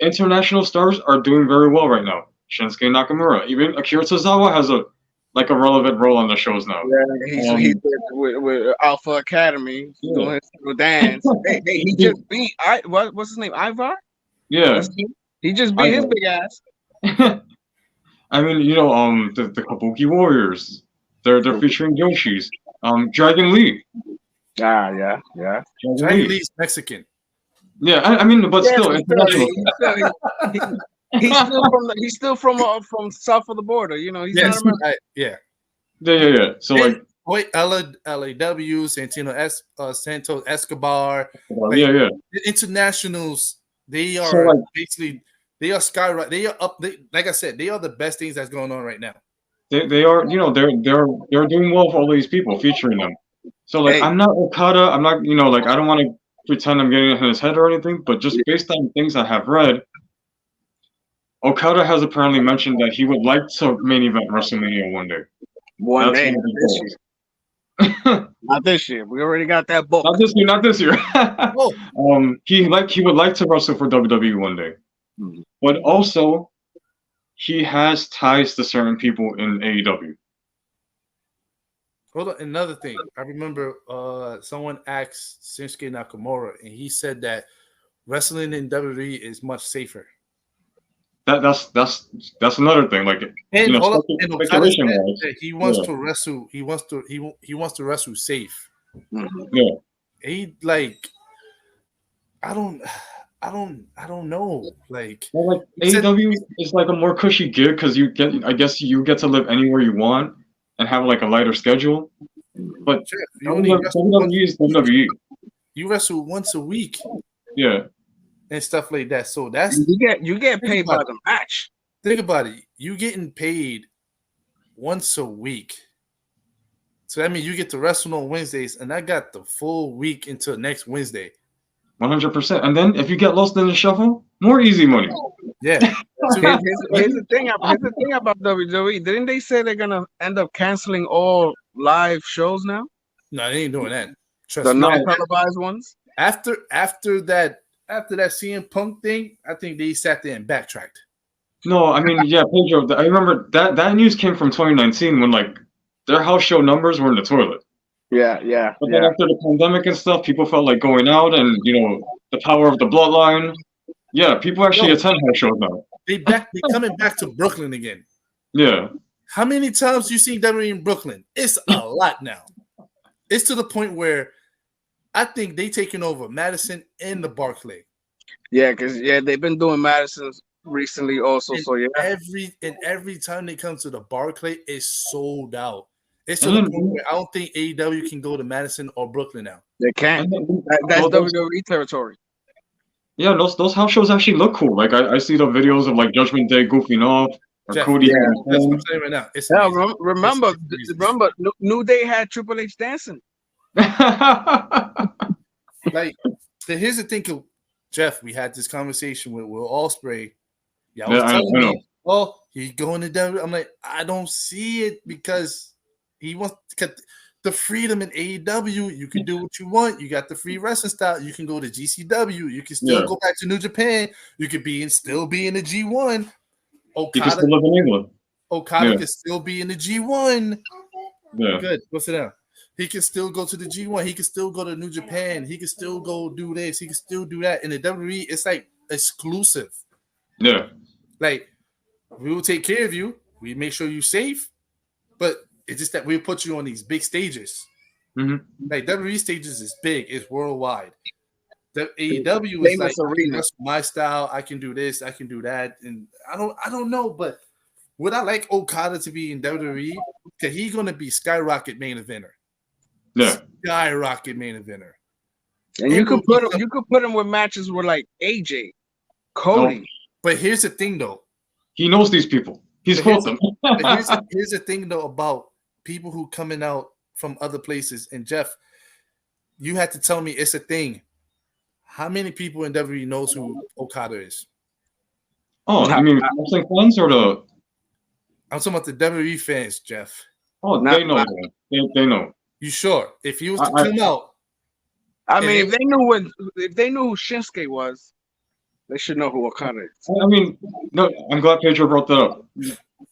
international stars are doing very well right now. Shinsuke Nakamura, even Akira Tozawa has a relevant role on the shows now. Yeah, he's with Alpha Academy doing his little dance. hey, he just beat what's his name? Ivar? Yeah, he just beat his big ass. I mean, the Kabuki Warriors, they're featuring Yoshi's. Dragon Lee. Yeah. Dragon Lee's Mexican. Yeah, I mean, but still, international. He's still from south of the border. He's not American. Yeah. So like, LAW, Santos Escobar. The internationals, they are basically, they are skyrocketing. They are up. Like I said, they are the best things that's going on right now. They are, they're doing well for all these people featuring them. So like, I'm not Okada. I'm not, I don't want to pretend I'm getting in his head or anything. But just based on things I have read, Okada has apparently mentioned that he would like to main event WrestleMania one day. One day, not this year. We already got that book. Not this year. He would like to wrestle for WWE one day, but also he has ties to certain people in AEW. Hold on, another thing. I remember someone asked Shinsuke Nakamura, and he said that wrestling in WWE is much safer. That's another thing. Like, and he wants to wrestle. He wants to wrestle safe. Yeah. He like, I don't know. Like AEW is like a more cushy gig because you get to live anywhere you want and have like a lighter schedule. But WWE is WWE. You wrestle once a week. Yeah. And stuff like that. So that's you get paid by the match. Think about it. You getting paid once a week. So that means you get to wrestle on Wednesdays, and I got the full week until next Wednesday. 100%. And then if you get lost in the shuffle, more easy money. Yeah. So here's the thing about WWE. Didn't they say they're gonna end up canceling all live shows now? No, they ain't doing that. Trust me. Non-televised ones. After that CM Punk thing, I think they sat there and backtracked. No, I mean, yeah, Pedro. I remember that news came from 2019 when like their house show numbers were in the toilet. Yeah. But then after the pandemic and stuff, people felt like going out and the power of the bloodline. Yeah, people actually attend house shows now. They coming back to Brooklyn again. Yeah. How many times you seen WWE in Brooklyn? It's a lot now. It's to the point where I think they taking over Madison and the Barclay. Yeah, because they've been doing Madison recently also. And so yeah, every time they come to the Barclay, it's sold out. It's to the point where I don't think AEW can go to Madison or Brooklyn now. They can't. That's WWE territory. Yeah, those house shows actually look cool. Like I see the videos of like Judgment Day goofing off or Jeff, Cody. I'm saying right now. It's remember, New Day had Triple H dancing. Like, here's the thing, Jeff. We had this conversation with Will Ospreay. Yeah, I was telling me, oh, he's going to WWE. I'm like, I don't see it because he wants to get the freedom in AEW. You can do what you want. You got the free wrestling style. You can go to GCW. You can still go back to New Japan. You could still be in the G1. He can still live in England. Okada can still be in the G1. Yeah. Good. Go sit down. He can still go to the G1. He can still go to New Japan. He can still go do this. He can still do that. In the WWE, it's like exclusive. Yeah. Like, we will take care of you. We make sure you're safe. But it's just that we'll put you on these big stages. Mm-hmm. Like, WWE stages is big. It's worldwide. The AEW is like, that's my style. I can do this. I can do that. And I don't know, but would I like Okada to be in WWE? Because he's going to be skyrocket main eventer. Yeah. Skyrocket main eventer. And you could put him with matches with like AJ, Cody. No. But here's the thing, though. He knows these people. He's fought them. Here's the thing, though, about people who coming out from other places. And Jeff, you had to tell me it's a thing. How many people in WWE knows who Okada is? Oh, I mean, wrestling fans or the? I'm talking about the WWE fans, Jeff. Oh, they know. They know. You sure? If he was to come out, I mean, if they knew who Shinsuke was, they should know who Okada is. I mean, no, I'm glad Pedro brought that up.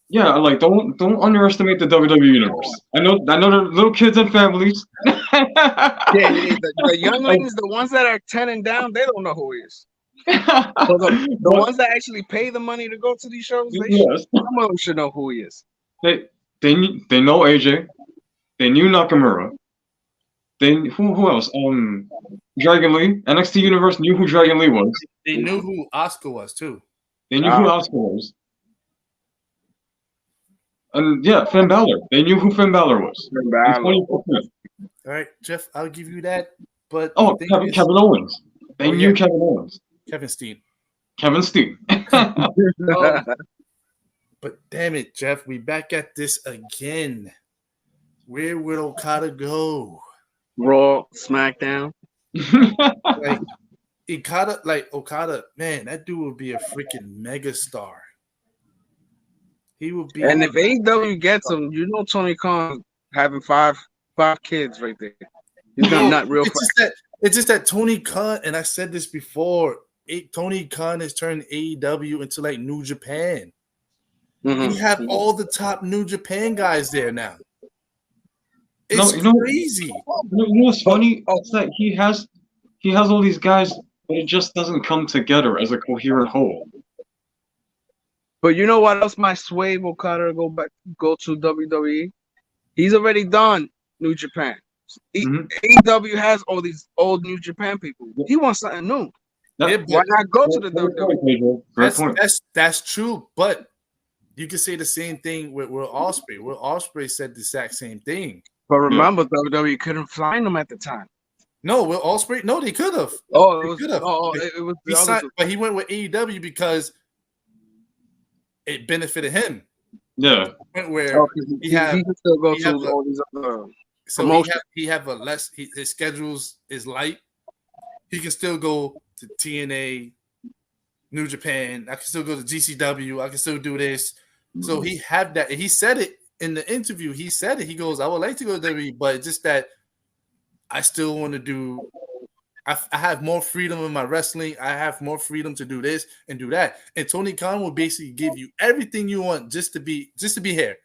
Yeah, like don't underestimate the WWE universe. I know they're little kids and families. The younglings, the ones that are 10 and down, they don't know who he is. So the ones that actually pay the money to go to these shows, some of them should know who he is. They know AJ. They knew Nakamura. Who else? Dragon Lee. NXT Universe knew who Dragon Lee was. They knew who Asuka was too. They knew who Asuka was. And yeah, Finn Balor. They knew who Finn Balor was. All right, Jeff, I'll give you that. But Kevin Owens. They knew Kevin Owens. Kevin Steen. But damn it, Jeff, we back at this again. Where would Okada go? Raw, SmackDown. Okada, man, that dude would be a freaking megastar. He would be. And if AEW gets him, Tony Khan having five kids right there. He's gonna nut real fast. It's just that Tony Khan, and I said this before, Tony Khan has turned AEW into like New Japan. Mm-hmm. We have all the top New Japan guys there now. It's crazy. You know what's funny? It's that he has all these guys, but it just doesn't come together as a coherent whole. But you know what else might sway Okada to go to WWE? He's already done New Japan. AEW has all these old New Japan people. He wants something new. Why not go to the WWE? That's true, but you can say the same thing with Will Ospreay. Will Ospreay said the exact same thing. But remember, WWE couldn't find him at the time. No, Will Ospreay. No, they could have. It was. But he went with AEW because it benefited him. Yeah. Where he can still go to all these other. So he have a less. His schedules is light. He can still go to TNA, New Japan. I can still go to GCW. I can still do this. So he had that. And he said it in the interview. He said it. He goes, "I would like to go to WWE, but just that I still want to do I have more freedom in my wrestling. I have more freedom to do this and do that. And Tony Khan will basically give you everything you want just to be here.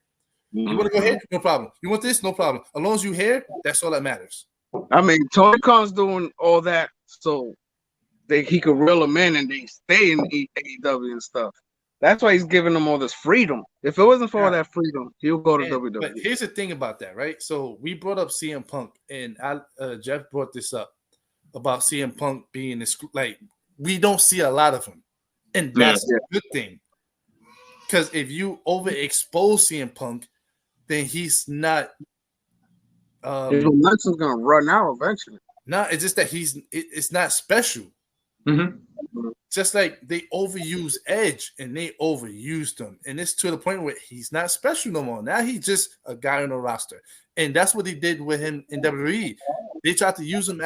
You want to go here? No problem. You want this? No problem. As long as you here, that's all that matters. I mean, Tony Khan's doing all that so he could reel them in and they stay in AEW and stuff. That's why he's giving them all this freedom. If it wasn't for all that freedom, he'll go to WWE. But here's the thing about that, right? So we brought up CM Punk, and Jeff brought this up about CM Punk being this, like, we don't see a lot of him, and that's a good thing. Because if you overexpose CM Punk, then he's not. His momentum's gonna run out eventually. No, it's just that it's not special. Mm-hmm. Just like they overuse Edge and they overused him, and it's to the point where he's not special no more. Now he's just a guy on the roster, and that's what they did with him in WWE. They tried to use him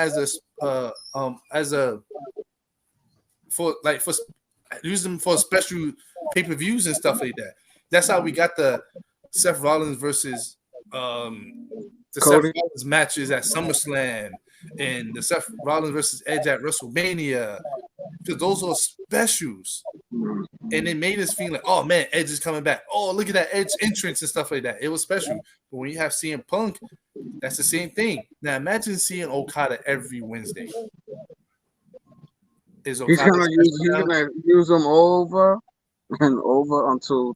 use him for special pay-per-views and stuff like that. That's how we got the Seth Rollins versus Seth Rollins matches at SummerSlam and the Seth Rollins versus Edge at WrestleMania, because those are specials, and it made us feel like, oh man, Edge is coming back. Oh, look at that Edge entrance and stuff like that. It was special. But when you have CM Punk, that's the same thing. Now imagine seeing Okada every Wednesday. He's gonna use them over and over until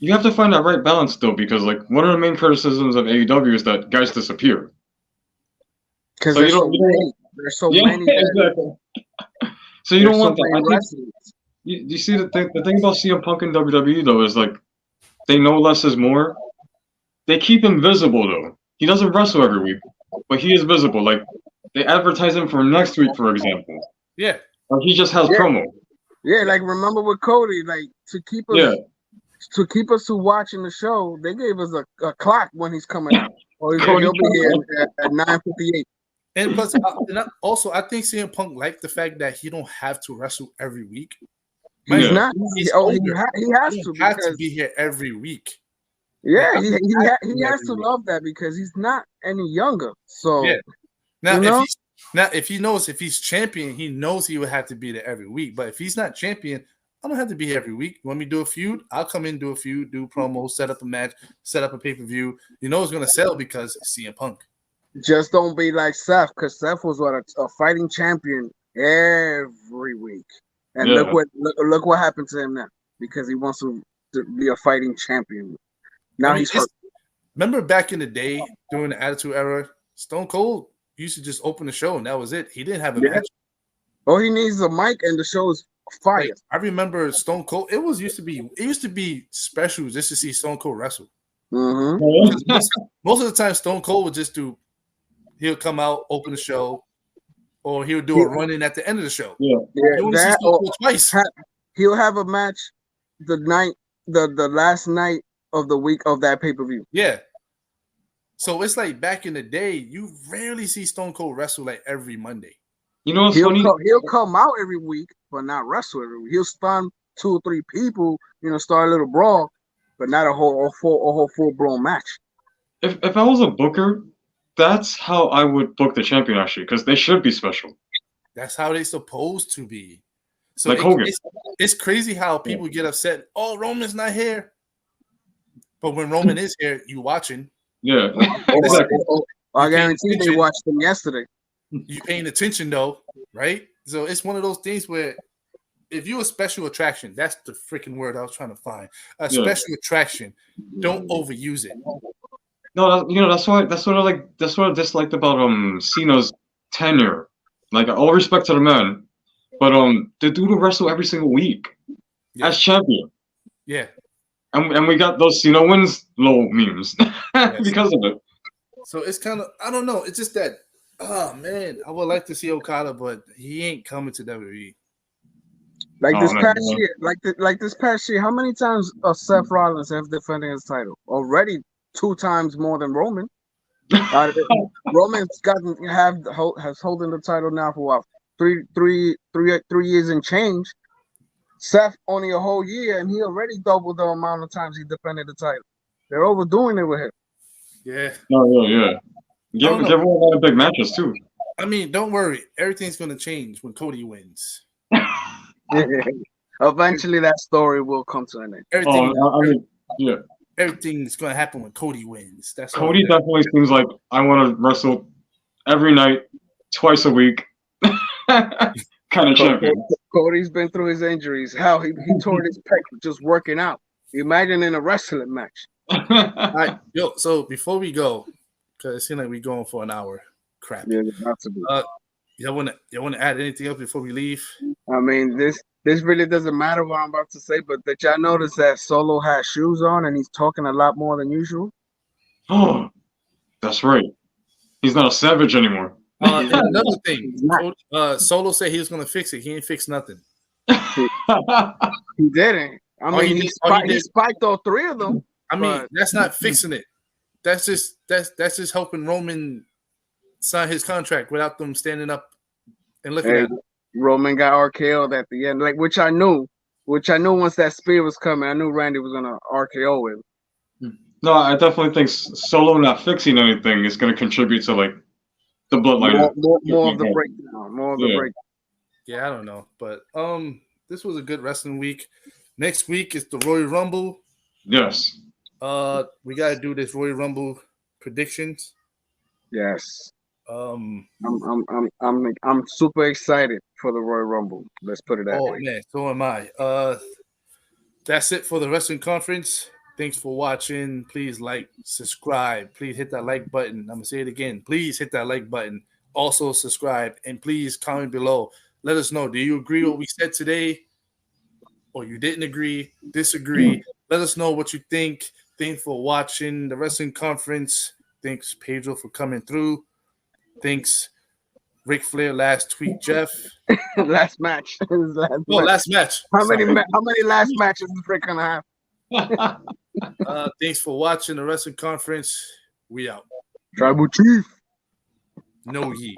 you have to find that right balance though, because like one of the main criticisms of AEW is that guys disappear. Because there's so many. Exactly. So you don't want that. You see the thing about CM Punk and WWE though is like they know less is more. They keep him visible though. He doesn't wrestle every week, but he is visible. Like they advertise him for next week, for example. Yeah. Or he just has promo. Yeah, like remember with Cody, like to keep us to watching the show, they gave us a clock when he's coming out. Or he'll be here at 9:58. And plus, also, I think CM Punk liked the fact that he don't have to wrestle every week. He's not. He has to be here every week. Yeah, he has to love that because he's not any younger. So now, if he's champion, he knows he would have to be there every week. But if he's not champion, I don't have to be here every week. You want me to do a feud? I'll come in, do a feud, do promos, set up a match, set up a pay-per-view. You know it's going to sell because it's CM Punk. Just don't be like Seth, because Seth was a fighting champion every week. And look what happened to him now, because he wants to be a fighting champion. Now he's hurt. Remember back in the day, during the Attitude Era, Stone Cold used to just open the show and that was it. He didn't have a match. Oh, he needs a mic and the show is fire. Like, I remember Stone Cold. It used to be special just to see Stone Cold wrestle. Mm-hmm. Most of the time, Stone Cold would just he'll come out, open the show, or he'll do a run-in at the end of the show. Twice. He'll have a match the last night of the week of that pay-per-view. Yeah. So it's like back in the day, you rarely see Stone Cold wrestle like every Monday. You know what's funny? He'll come out every week, but not wrestle every week. He'll stun 2 or 3 people, start a little brawl, but not a whole full-blown match. If I was a booker, that's how I would book the champion, actually, because they should be special. That's how they're supposed to be. So like Hogan. It's crazy how people get upset. Oh, Roman's not here. But when Roman is here, you watching. Yeah. I guarantee they watched them yesterday. You paying attention though, right? So it's one of those things where if you're a special attraction, that's the freaking word I was trying to find. Special attraction, don't overuse it. No, that's what I disliked about Cena's tenure. Like all respect to the man, but the dude will wrestle every single week as champion. Yeah. And we got those Cena wins low memes because of it. So it's kind of, I don't know. It's just that, oh man, I would like to see Okada, but he ain't coming to WWE. Like this past year, how many times Seth Rollins have defended his title? Already 2 times more than Roman. Roman's has holding the title now for what, 3 years and change. Seth only a whole year, and he already doubled the amount of times he defended the title. They're overdoing it with him. Yeah. Oh yeah. Give everyone a lot of big matches too. I mean, don't worry. Everything's going to change when Cody wins. Eventually, that story will come to an end. Everything's going to happen when Cody wins. That's Cody definitely seems like I want to wrestle every night, twice a week. Kind of champion. Cody's been through his injuries. Hell, he tore his pec just working out. Imagine in a wrestling match. All right, so before we go, because it seems like we're going for an hour. Crap. Yeah, not to be. Y'all want to add anything else before we leave? I mean, this really doesn't matter what I'm about to say, but did y'all notice that Solo has shoes on and he's talking a lot more than usual? Oh, that's right. He's not a savage anymore. And another thing, Solo said he was going to fix it. He ain't fixed nothing. He didn't. I mean, he spiked all three of them. I mean, that's not fixing it. That's just helping Roman sign his contract without them standing up and looking at him. Roman got RKO'd at the end, which I knew once that spear was coming. I knew Randy was gonna RKO him. No, I definitely think Solo not fixing anything is going to contribute to like the bloodline. More of the breakdown. More of the breakdown. Yeah, I don't know, but this was a good wrestling week. Next week is the Royal Rumble. Yes. We got to do this Royal Rumble predictions. Yes. I'm super excited for the Royal Rumble. Let's put it that way. Oh man, so am I. That's it for the wrestling conference. Thanks for watching. Please like, subscribe. Please hit that like button. I'm gonna say it again. Please hit that like button. Also subscribe and please comment below. Let us know. Do you agree with what we said today, or you didn't agree, disagree? Let us know what you think. Thanks for watching the wrestling conference. Thanks Pedro for coming through. Thanks Ric Flair. Last tweet, Jeff. Last match. Last match. How many last matches is Rick gonna have? Thanks for watching the wrestling conference. We out. Tribal Chief. No ye.